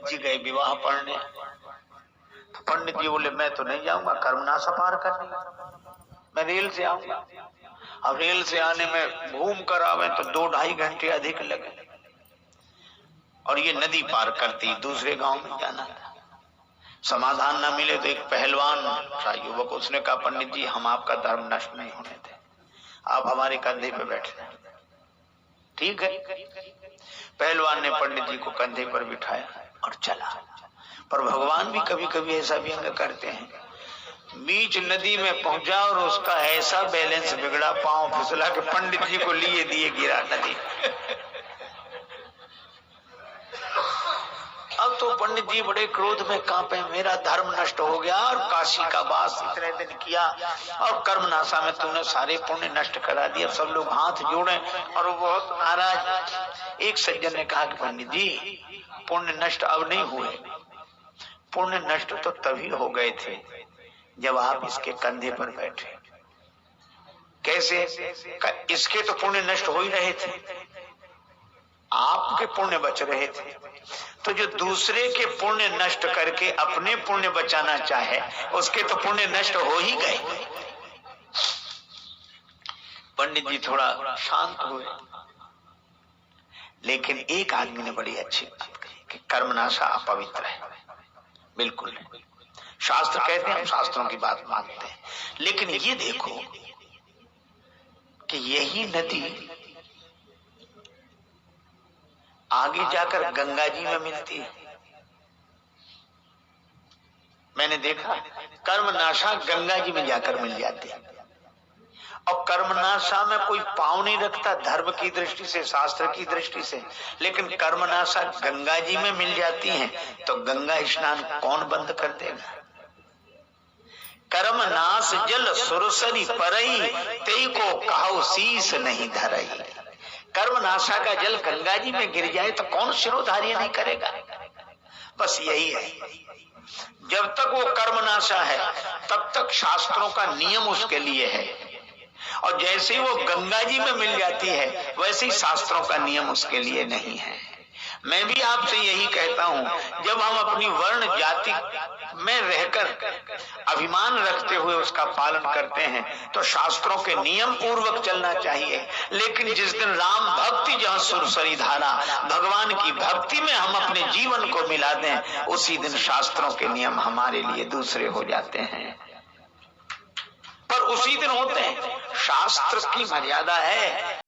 पंडित जी गए विवाह पढ़ने। तो पंडित जी बोले मैं तो नहीं जाऊंगा, कर्मनाशा पार करनी, मैं रेल से आऊंगा। अब रेल से आने में घूम कर आवे तो 2-2.5 घंटे अधिक लगे, और ये नदी पार करती दूसरे गांव में जाना था। समाधान न मिले तो एक पहलवान था युवक, उसने कहा पंडित जी हम आपका धर्म नष्ट नहीं होने थे, आप हमारे कंधे पे बैठना। ठीक है, पहलवान ने पंडित जी को कंधे पर बिठाया और चला। पर भगवान भी कभी कभी ऐसा व्यंग करते हैं, बीच नदी में पहुंचा और उसका ऐसा बैलेंस बिगड़ा, पांव फिसला के पंडित जी को लिए दिए गिरा नदी। अब तो पंडित जी बड़े क्रोध में कांपे, मेरा धर्म नष्ट हो गया और काशी का वास इतने दिन किया और कर्मनाशा में तूने सारे पुण्य नष्ट करा दिया। सब लोग हाथ जोड़े और वो बहुत नाराज। एक सज्जन ने कहा कि पंडित जी पुण्य नष्ट अब नहीं हुए, पुण्य नष्ट तो तभी हो गए थे जब आप इसके कंधे पर बैठे। कैसे? इसके तो पुण्य नष्ट हो ही रहे थे, आपके पुण्य बच रहे थे। तो जो दूसरे के पुण्य नष्ट करके अपने पुण्य बचाना चाहे उसके तो पुण्य नष्ट हो ही गए। पंडित जी थोड़ा शांत हुए, लेकिन एक आदमी ने बड़ी अच्छी बात कही कि कर्मनाशा अपवित्र है। बिल्कुल नहीं, शास्त्र कहते हैं हम शास्त्रों की बात मानते हैं, लेकिन ये देखो कि यही नदी आगे जाकर गंगा जी में मिलती है। मैंने देखा कर्मनाशा गंगा जी में जाकर मिल जाती है, और कर्मनाशा में कोई पांव नहीं रखता धर्म की दृष्टि से, शास्त्र की दृष्टि से, लेकिन कर्मनाशा गंगा जी में मिल जाती है तो गंगा स्नान कौन बंद कर देगा? कर्मनाश जल सुरसरी परई, तेई को कहो शीस नहीं धरई। कर्मनाशा का जल गंगा जी में गिर जाए तो कौन शिरोधार्य नहीं करेगा? बस यही है, जब तक वो कर्मनाशा है तब तक शास्त्रों का नियम उसके लिए है, और जैसे ही वो गंगा जी में मिल जाती है वैसे ही शास्त्रों का नियम उसके लिए नहीं है। मैं भी आपसे यही कहता हूं, जब हम अपनी वर्ण जाति में रहकर अभिमान रखते हुए उसका पालन करते हैं तो शास्त्रों के नियम पूर्वक चलना चाहिए। लेकिन जिस दिन राम भक्ति जहां सुरसरी धारा, भगवान की भक्ति में हम अपने जीवन को मिला दें, उसी दिन शास्त्रों के नियम हमारे लिए दूसरे हो जाते हैं। पर उसी दिन होते हैं, शास्त्र की मर्यादा है।